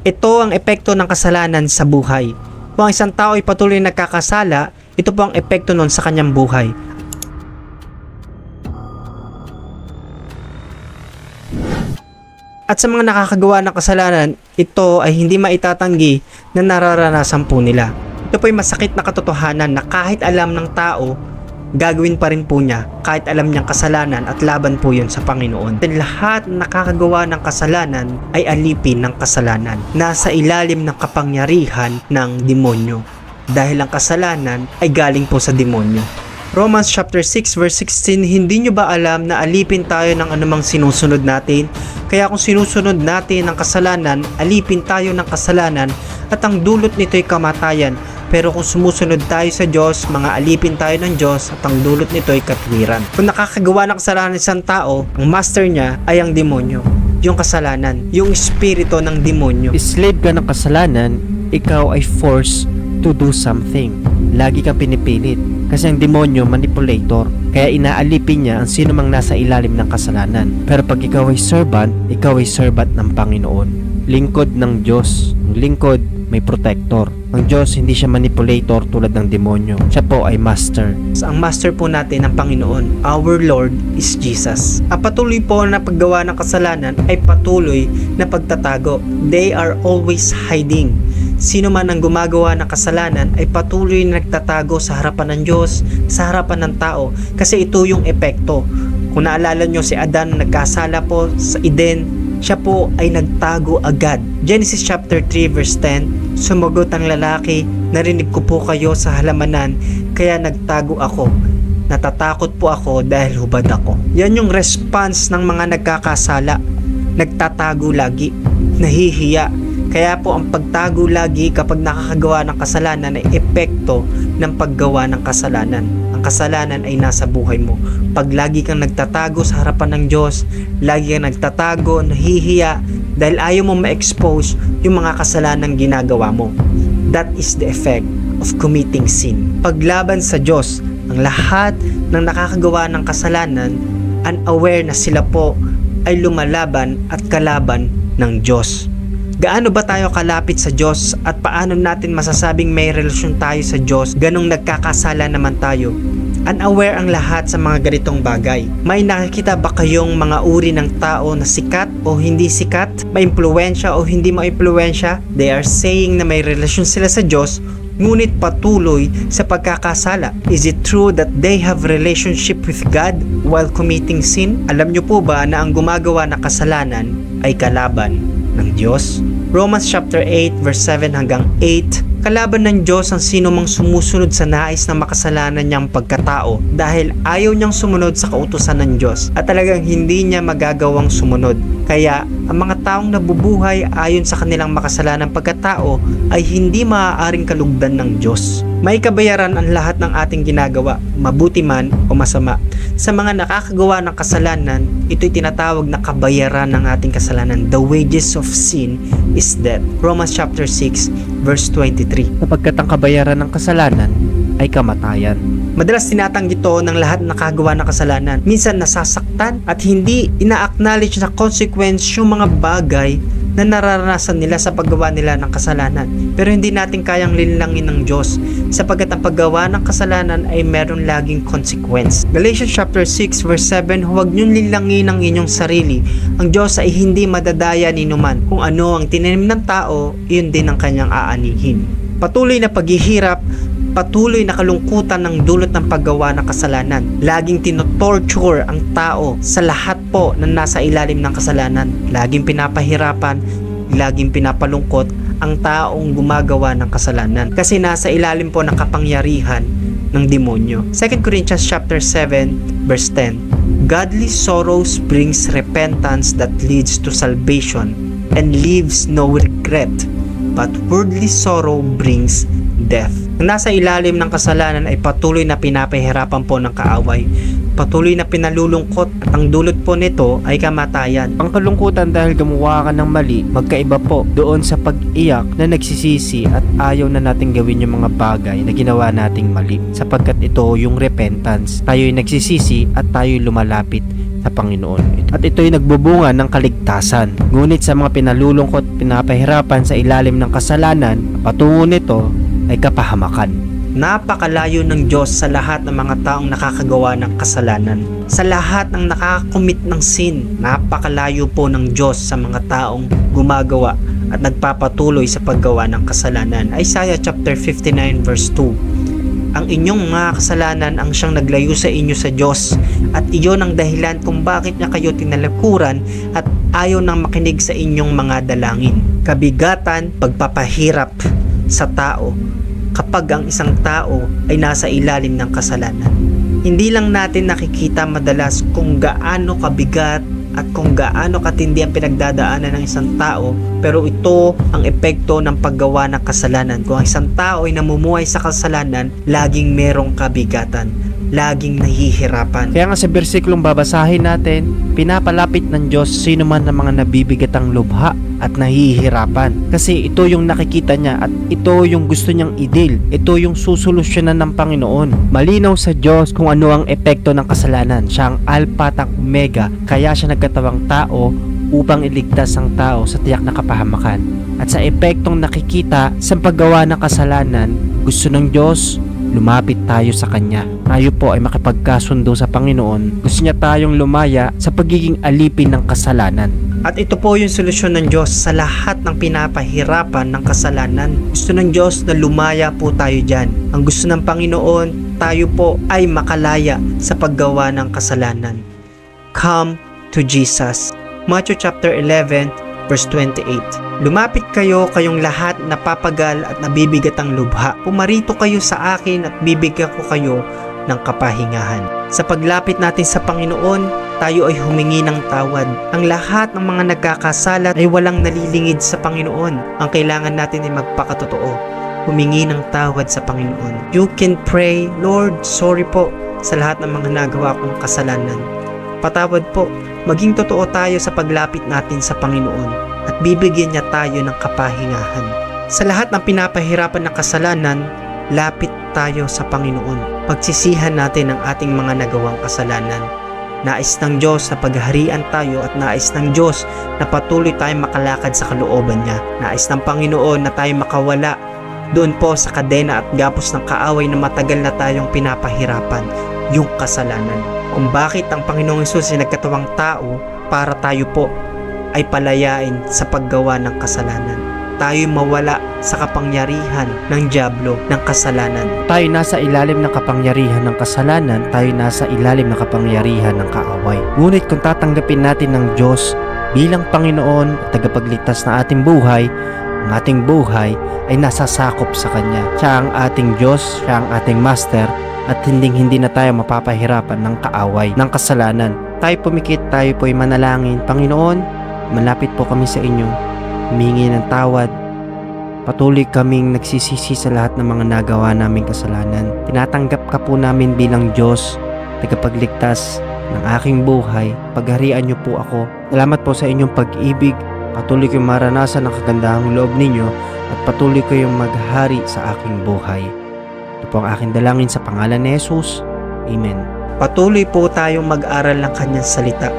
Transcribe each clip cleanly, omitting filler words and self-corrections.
Ito ang epekto ng kasalanan sa buhay. Kung ang isang tao ay patuloy nagkakasala, ito po ang epekto nun sa kanyang buhay. At sa mga nakakagawa ng kasalanan, ito ay hindi maitatanggi na nararanasan po nila. Ito po ay masakit na katotohanan na kahit alam ng tao, gagawin pa rin po niya kahit alam niyang kasalanan at laban po yun sa Panginoon. At lahat na nakakagawa ng kasalanan ay alipin ng kasalanan. Nasa ilalim ng kapangyarihan ng demonyo. Dahil ang kasalanan ay galing po sa demonyo. Romans chapter 6 verse 16, hindi nyo ba alam na alipin tayo ng anumang sinusunod natin? Kaya kung sinusunod natin ang kasalanan, alipin tayo ng kasalanan at ang dulot nito ay kamatayan. Pero kung sumusunod tayo sa Diyos, mga alipin tayo ng Diyos at ang dulot nito ay katwiran. Kung nakakagawa ng kasalanan ng isang tao, ang master niya ay ang demonyo. Yung kasalanan, yung espiritu ng demonyo. Slave ka ng kasalanan, ikaw ay forced to do something. Lagi kang pinipilit. Kasi ang demonyo manipulator. Kaya inaalipin niya ang sino mang nasa ilalim ng kasalanan. Pero pag ikaw ay servant ng Panginoon. Lingkod ng Diyos. Ang lingkod may protector. Ang Diyos hindi siya manipulator tulad ng demonyo. Siya po ay master. Ang master po natin ng Panginoon, our Lord is Jesus. Ang patuloy po na paggawa ng kasalanan ay patuloy na pagtatago. They are always hiding. Sino man ang gumagawa ng kasalanan ay patuloy na nagtatago sa harapan ng Diyos, sa harapan ng tao. Kasi ito yung epekto. Kung naalala nyo si Adan na nagkasala po sa Eden, siya po ay nagtago agad. Genesis chapter 3 verse 10, sumagot ang lalaki, narinig ko po kayo sa halamanan, kaya nagtago ako. Natatakot po ako dahil hubad ako. Yan yung response ng mga nagkakasala. Nagtatago lagi, nahihiya. Kaya po ang pagtago lagi kapag nakakagawa ng kasalanan ay epekto ng paggawa ng kasalanan. Ang kasalanan ay nasa buhay mo. Pag lagi kang nagtatago sa harapan ng Diyos, lagi kang nagtatago, nahihiya dahil ayaw mo ma-expose yung mga kasalanang ginagawa mo. That is the effect of committing sin. Paglaban sa Diyos, ang lahat ng nakakagawa ng kasalanan, unaware na sila po ay lumalaban at kalaban ng Diyos. Gaano ba tayo kalapit sa Diyos at paano natin masasabing may relasyon tayo sa Diyos ganong nagkakasala naman tayo? Unaware ang lahat sa mga ganitong bagay. May nakikita ba kayong mga uri ng tao na sikat o hindi sikat? May impluwensya o hindi maimpluwensya? They are saying na may relasyon sila sa Diyos, ngunit patuloy sa pagkakasala. Is it true that they have relationship with God while committing sin? Alam nyo po ba na ang gumagawa ng kasalanan ay kalaban ng Diyos? Romans chapter 8 verse 7 hanggang 8, kalaban ng Diyos ang sino mang sumusunod sa nais na makasalanan niyang pagkatao dahil ayaw niyang sumunod sa kautusan ng Diyos at talagang hindi niya magagawang sumunod. Kaya ang mga taong nabubuhay ayon sa kanilang makasalanang pagkatao ay hindi maaaring kalugdan ng Diyos. May kabayaran ang lahat ng ating ginagawa, mabuti man o masama. Sa mga nakakagawa ng kasalanan, ito'y tinatawag na kabayaran ng ating kasalanan. The wages of sin is death. Romans chapter 6 verse 23. Sapagkat ang kabayaran ng kasalanan ay kamatayan. Madalas tinatanggi ito ng lahat na nakagawa ng kasalanan. Minsan nasasaktan at hindi ina-acknowledge na consequence yung mga bagay na nararanasan nila sa paggawa nila ng kasalanan. Pero hindi natin kayang linlangin ng Diyos sapagkat ang paggawa ng kasalanan ay meron laging consequence. Galatians chapter 6 verse 7, huwag niyong linlangin ang inyong sarili. Ang Diyos ay hindi madadaya ni numan. Kung ano ang tinanim ng tao, iyon din ang kanyang aanihin. Patuloy na paghihirap, patuloy na kalungkutan ng dulot ng paggawa ng kasalanan. Laging tinotorture ang tao sa lahat po na nasa ilalim ng kasalanan. Laging pinapahirapan, laging pinapalungkot ang taong gumagawa ng kasalanan. Kasi nasa ilalim po ng kapangyarihan ng demonyo. 2 Corinthians chapter 7 verse 10, godly sorrows brings repentance that leads to salvation and leaves no regret, but worldly sorrow brings death. Ang nasa ilalim ng kasalanan ay patuloy na pinapahirapan po ng kaaway, patuloy na pinalulungkot at ang dulot po nito ay kamatayan. Ang kalungkutan dahil gumawa ka ng mali, magkaiba po doon sa pag-iyak na nagsisisi at ayaw na nating gawin yung mga bagay na ginawa nating mali. Sapagkat ito yung repentance. Tayo'y nagsisisi at tayo'y lumalapit sa Panginoon. At ito'y nagbubunga ng kaligtasan. Ngunit sa mga pinalulungkot, pinapahirapan sa ilalim ng kasalanan, patungo nito ay kapahamakan. Napakalayo ng Diyos sa lahat ng mga taong nakakagawa ng kasalanan. Sa lahat ng nakakomit ng sin, napakalayo po ng Diyos sa mga taong gumagawa at nagpapatuloy sa paggawa ng kasalanan. Isaiah chapter 59 verse 2. Ang inyong mga kasalanan ang siyang naglayo sa inyo sa Diyos, at iyon ang dahilan kung bakit niya kayo tinalikuran at ayaw nang makinig sa inyong mga dalangin. Kabigatan, pagpapahirap sa tao kapag ang isang tao ay nasa ilalim ng kasalanan. Hindi lang natin nakikita madalas kung gaano kabigat at kung gaano katindi ang pinagdadaanan ng isang tao, pero ito ang epekto ng paggawa ng kasalanan. Kung ang isang tao ay namumuhay sa kasalanan, laging merong kabigatan, laging nahihirapan. Kaya nga sa bersiklong babasahin natin, pinapalapit ng Diyos sino man ng mga nabibigatang lubha at nahihirapan. Kasi ito yung nakikita niya at ito yung gusto niyang idil. Ito yung susolusyonan ng Panginoon. Malinaw sa Diyos kung ano ang epekto ng kasalanan. Siya ang Alpha at Omega. Kaya siya nagkatawang tao upang iligtas ang tao sa tiyak na kapahamakan. At sa epektong nakikita sa paggawa ng kasalanan, gusto ng Diyos lumapit tayo sa Kanya. Tayo po ay makipagkasundo sa Panginoon. Gusto niya tayong lumaya sa pagiging alipin ng kasalanan. At ito po yung solusyon ng Diyos sa lahat ng pinapahirapan ng kasalanan. Gusto ng Diyos na lumaya po tayo dyan. Ang gusto ng Panginoon, tayo po ay makalaya sa paggawa ng kasalanan. Come to Jesus. Matthew chapter 11 verse 28. Lumapit kayong lahat na papagal at nabibigat ang lubha. Pumarito kayo sa akin at bibigyan ko kayo ng kapahingahan. Sa paglapit natin sa Panginoon, tayo ay humingi ng tawad. Ang lahat ng mga nagkakasala ay walang nalilingid sa Panginoon. Ang kailangan natin ay magpakatotoo. Humingi ng tawad sa Panginoon. You can pray, Lord, sorry po sa lahat ng mga nagawa kong kasalanan. Patawad po. Maging totoo tayo sa paglapit natin sa Panginoon at bibigyan niya tayo ng kapahingahan. Sa lahat ng pinapahirapan ng kasalanan, lapit tayo sa Panginoon. Pagsisihan natin ang ating mga nagawang kasalanan. Nais ng Diyos na pagharian tayo at nais ng Diyos na patuloy tayong makalakad sa kalooban niya. Nais ng Panginoon na tayo makawala doon po sa kadena at gapos ng kaaway na matagal na tayong pinapahirapan, yung kasalanan. Kung bakit ang Panginoong Hesus ay nagkatawang tao para tayo po ay palayain sa paggawa ng kasalanan. Tayo mawala sa kapangyarihan ng dyablo ng kasalanan. Tayo nasa ilalim ng kapangyarihan ng kasalanan, tayo nasa ilalim ng kapangyarihan ng kaaway. Ngunit kung tatanggapin natin ng Diyos bilang Panginoon at tagapagligtas na ating buhay, ang ating buhay ay nasasakop sa Kanya. Siya ang ating Diyos, siya ang ating Master, at hindi na tayo mapapahirapan ng kaaway, ng kasalanan. Tayo pumikit, tayo po'y manalangin. Panginoon, malapit po kami sa inyo, humingi ng tawad. Patuloy kaming nagsisisi sa lahat ng mga nagawa naming kasalanan. Tinatanggap ka po namin bilang Diyos, tagapagligtas ng aking buhay. Pagharian niyo po ako. Salamat po sa inyong pag-ibig. Patuloy kayong maranasan ang kagandahang loob ninyo at patuloy kayong maghari sa aking buhay. Ito po ang aking dalangin sa pangalan ni Jesus. Amen. Patuloy po tayong mag-aral ng Kanyang salita.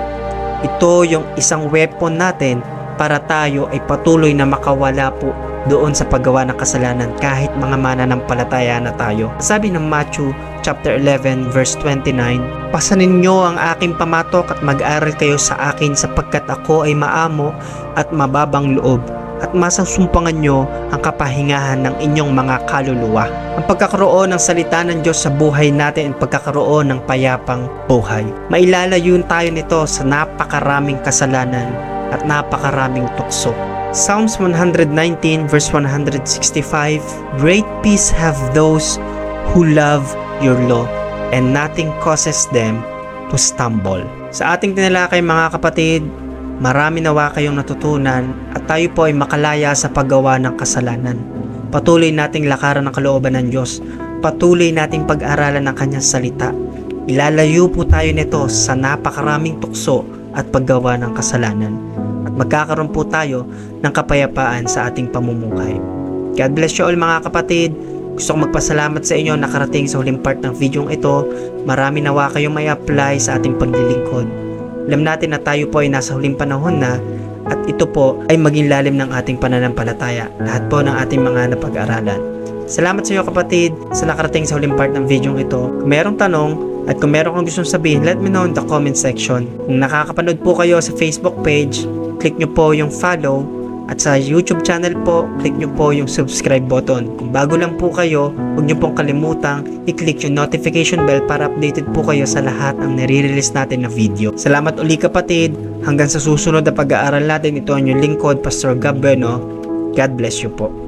Ito yung isang weapon natin para tayo ay patuloy na makawala po doon sa paggawa ng kasalanan kahit mga mananampalataya na tayo. Sabi ng Matthew chapter 11 verse 29, pasanin nyo ang aking pamatok at mag-aral kayo sa akin sapagkat ako ay maamo at mababang loob at masasumpangan nyo ang kapahingahan ng inyong mga kaluluwa. Ang pagkakaroon ng salita ng Diyos sa buhay natin ang pagkakaroon ng payapang buhay. Mailalayon tayo nito sa napakaraming kasalanan at napakaraming tukso. Psalms 119 verse 165, great peace have those who love your law, and nothing causes them to stumble. Sa ating tinalakay mga kapatid, marami nawa kayong natutunan at tayo po ay makalaya sa paggawa ng kasalanan. Patuloy nating lakaran ng kalooban ng Diyos. Patuloy nating pag-aralan ng Kanyang salita. Ilalayo po tayo nito sa napakaraming tukso at paggawa ng kasalanan. At magkakaroon po tayo ng kapayapaan sa ating pamumuhay. God bless you all mga kapatid. Gusto kong magpasalamat sa inyo nakarating sa huling part ng video ito. Marami nawa kayong may apply sa ating paglilingkod. Alam natin na tayo po ay nasa huling panahon na at ito po ay maging lalim ng ating pananampalataya. Lahat po ng ating mga napag-aralan. Salamat sa iyo kapatid sa nakarating sa huling part ng video ito. Kung merong tanong at kung meron kang gustong sabihin, let me know in the comment section. Kung nakakapanood po kayo sa Facebook page, click nyo po yung follow. At sa YouTube channel po, click nyo po yung subscribe button. Kung bago lang po kayo, huwag nyo pong kalimutang i-click yung notification bell para updated po kayo sa lahat ng nire-release natin na video. Salamat uli kapatid. Hanggang sa susunod na pag-aaral natin, ito ang inyong lingkod, Pastor Gab Bueno. God bless you po.